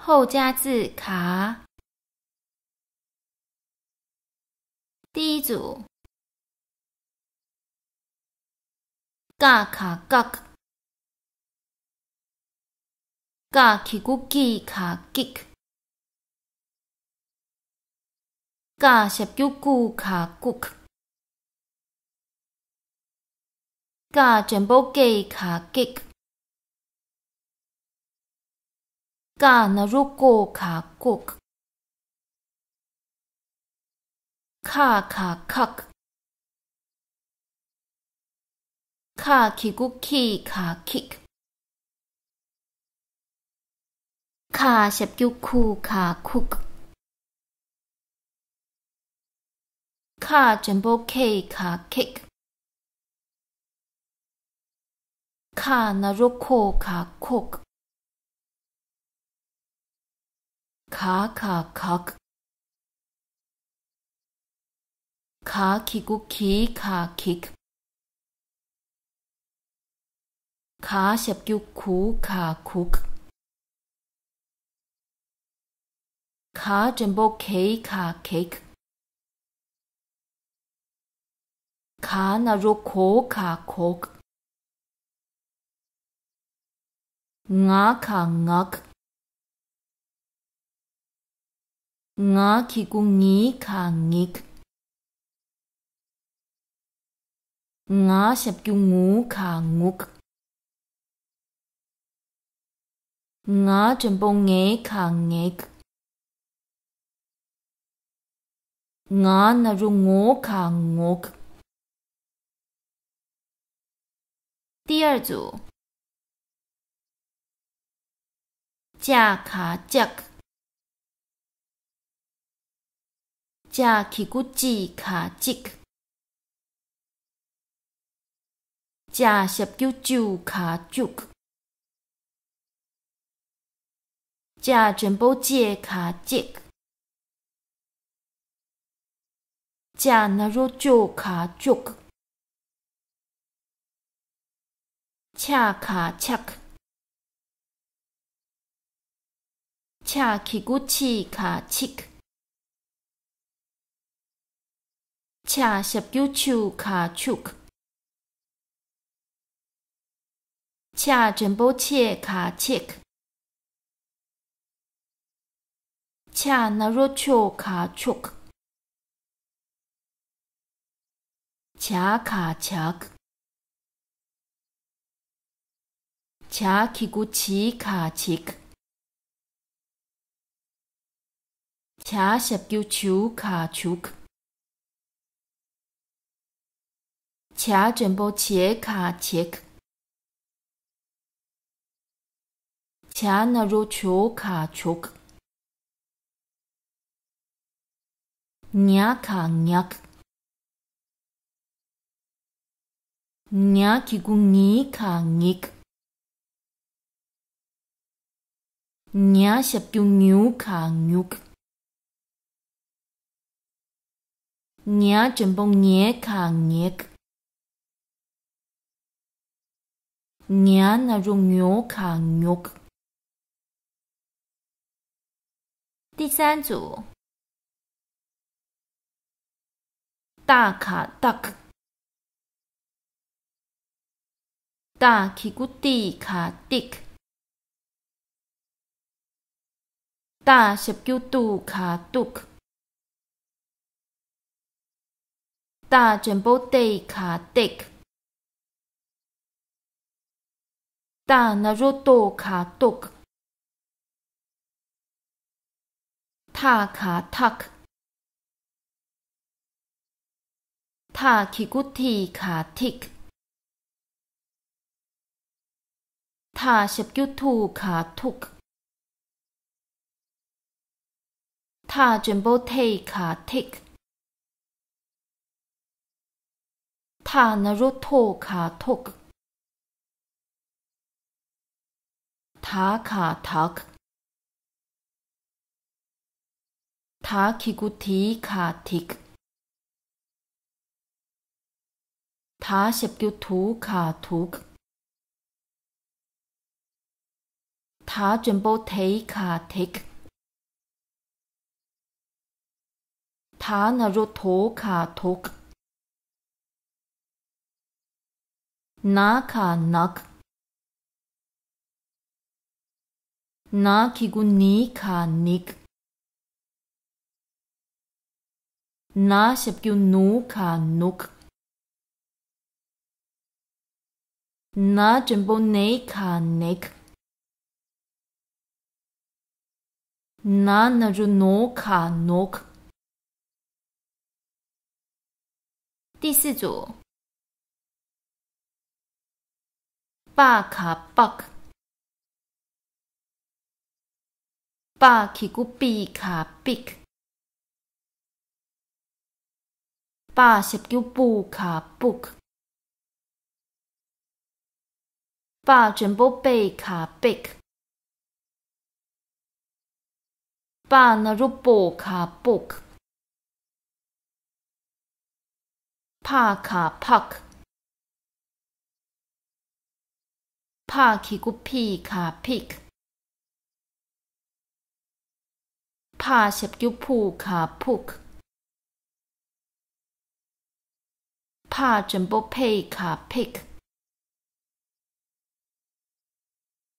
后加字卡。第一组嘎卡嘎嘎起古基卡吉嘎十九古卡古嘎全部基卡吉嘎那如果卡古卡卡卡卡起古基卡吉卡十九库卡库卡全部 K 卡 kick 卡那若库卡 cook 卡卡卡卡 kiku ki 卡 kick 卡十九库卡 cook 卡全部 K 卡 cake卡那若库卡 cook ngã卡 ngak ngã khi cô nghĩ卡 nghịch ngã sập kêu ngủ卡 ngục ngã chân bông nghe卡 nghịch ngã na ru ngô卡 ngục 第二组架卡 jack 架 kikuchi 卡 jik 架十九九卡 juk 架全部接卡 jik 架那若九卡 juk 恰卡 chak 恰 kikuchi 卡 chik 恰十九九卡 chuk 恰全部切卡 chik 恰那若秋卡 chuk 恰卡 chak 恰 kikuchi 卡 chik 恰十九九卡 chuk 恰全部切卡 chik 恰那若秋卡 chuk nya卡 nyak nya kiku ngi 卡 ngik nya十九牛卡 nhuk nya全部捏卡 nghịch nya那若牛卡 nhuk 第三组大卡 duck 大 kikuti 卡 dick 大十九度卡 duk 大全部 day 卡 dick 大那若多卡 duk 塔卡 tuck 塔 kikuti 卡 tick 塔十九度卡 tuk 塔全部 tay 卡 tick 塔那若托卡 tok 塔卡 tak 塔 kikuti 卡 tick 塔十九图卡 tuk 塔他全部提卡提，他那若托卡托，那卡那，那基古尼卡尼，那什叫努卡努，那全部内卡内。那若诺卡诺。第四组，巴卡巴，巴基古比卡比，巴什叫布卡布，巴全部贝卡贝，巴那若波卡波，帕卡帕，帕基古皮卡皮，帕什叫普卡普，帕全部佩卡佩，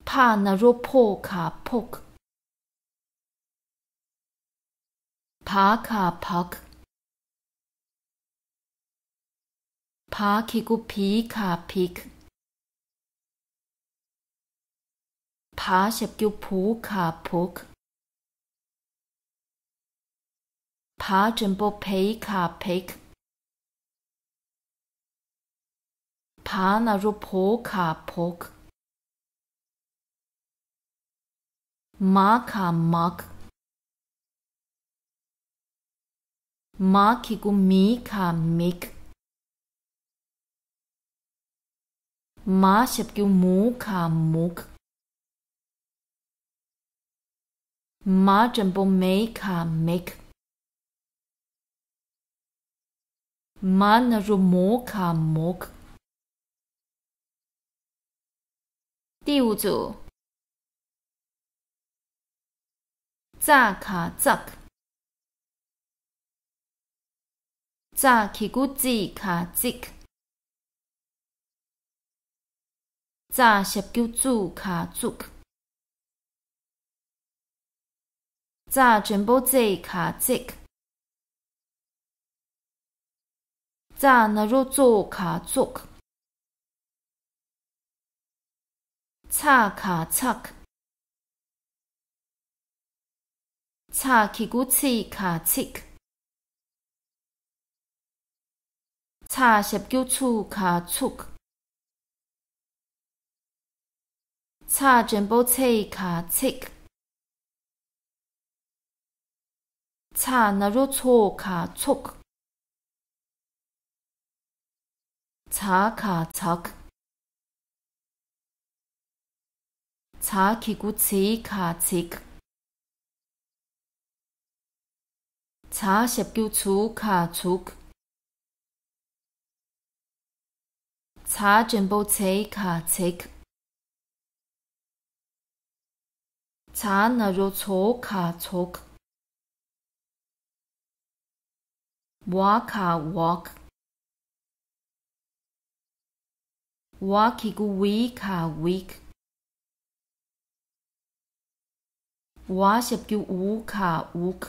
帕那若破卡破，帕卡帕，帕基古皮卡皮，帕什叫普卡普，帕全部佩卡佩，帕那若破卡破，马卡马，马基古米卡米，马什叫木卡木，马全部梅卡梅，马那若摩卡摩。第五组，扎卡扎，扎基古吉卡吉，扎什叫祖卡祖，扎全部吉卡吉，扎那若做卡做，查卡查，查基古次卡次，查什叫粗卡粗，查全部次卡次，查那若错卡错，查卡查。查基古次卡次，查什叫粗卡粗，查全部次卡次，查那若错卡错，瓦卡瓦，瓦基古维卡维。瓦什叫乌卡乌，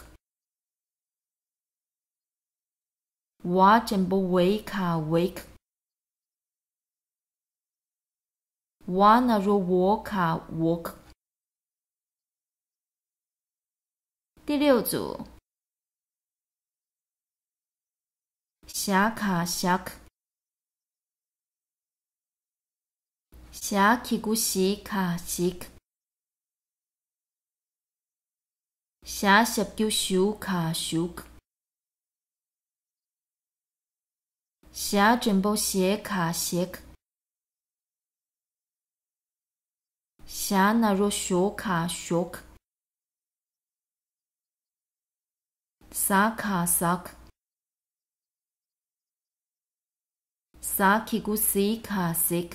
瓦全部维卡维，瓦那若沃卡沃。第六组，霞卡霞，霞基古西卡西。霞什叫修卡修，霞全部斜卡斜，霞那若修卡修，萨卡萨，萨基古西卡西，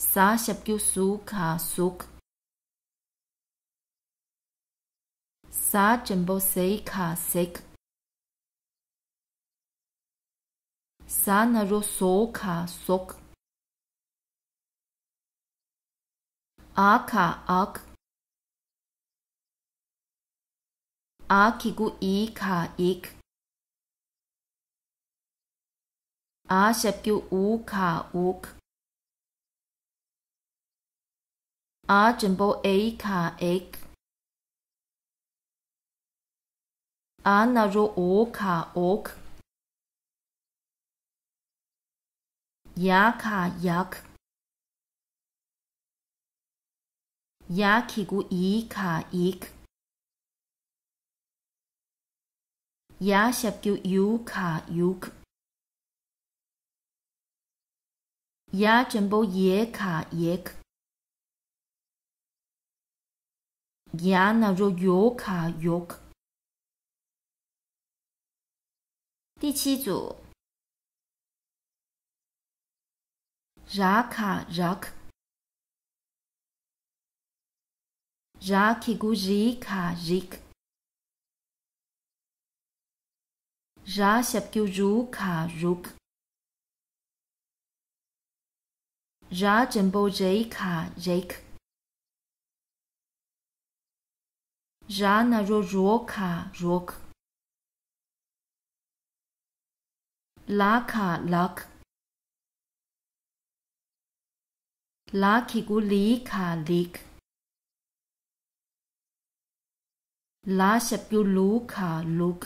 Sa sập kêu su kha suk. Sa chân bố sei kha sek. Sa na ro so kha sok. A kha ak. A ki gu i kha ik. A sập kêu u kha uk. A chân bố ei kha ek. A na ro o kha ok. Ya kha yak. Ya ki gu i kha ik. Ya sập kêu yu kha yuk. Ya chân bố ye kha yek. Ya na ro yo kha yok. 第7组 ra kha rak. Ra ki gu ri kha rik. Ra sập kêu ru kha ruk. Ra chân bố rei kha rek. Ra na ro ro kha rok. La kha lak. La ki gu li kha lik. La sập kêu lu kha luk.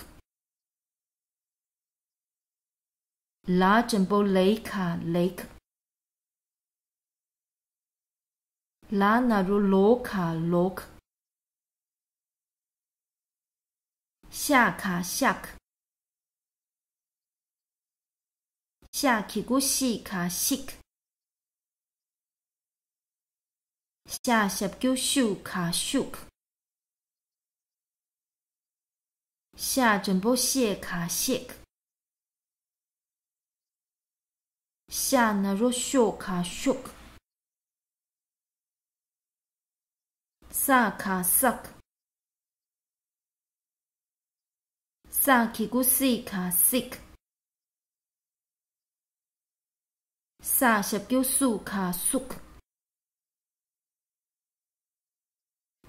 La chân bố lấy kha lek. La na ro lo kha lok. Xa kha sak. Xa ki gu si kha sik. Xa sập kêu shu kha shuk. Xa chân bố xie kha siek. Xa na ro sho kha shuk. Sa kha sak. Sa ki gu si kha sik. Sa sập kêu su kha suk.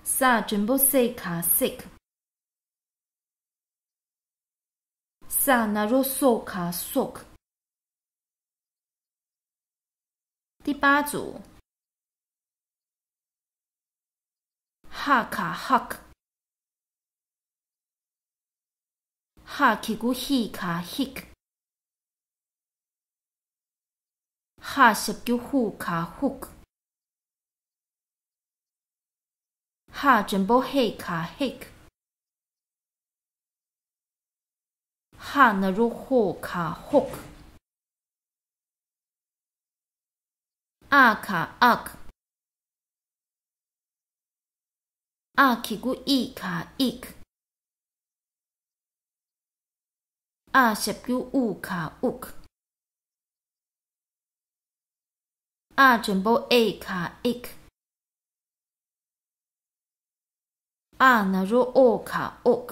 Sa chân bố sei kha sek. Sa na ro so kha sok. 第8组 ha kha hak. Ha ki gu hi kha hik. Ha sập kêu hu kha huk. Ha chân bố hei kha hek. Ha na ro ho kha hok. A kha ak. A ki gu i kha ik. A sập kêu u kha uk. A chân bố e kha ik. A na ro o kha ok.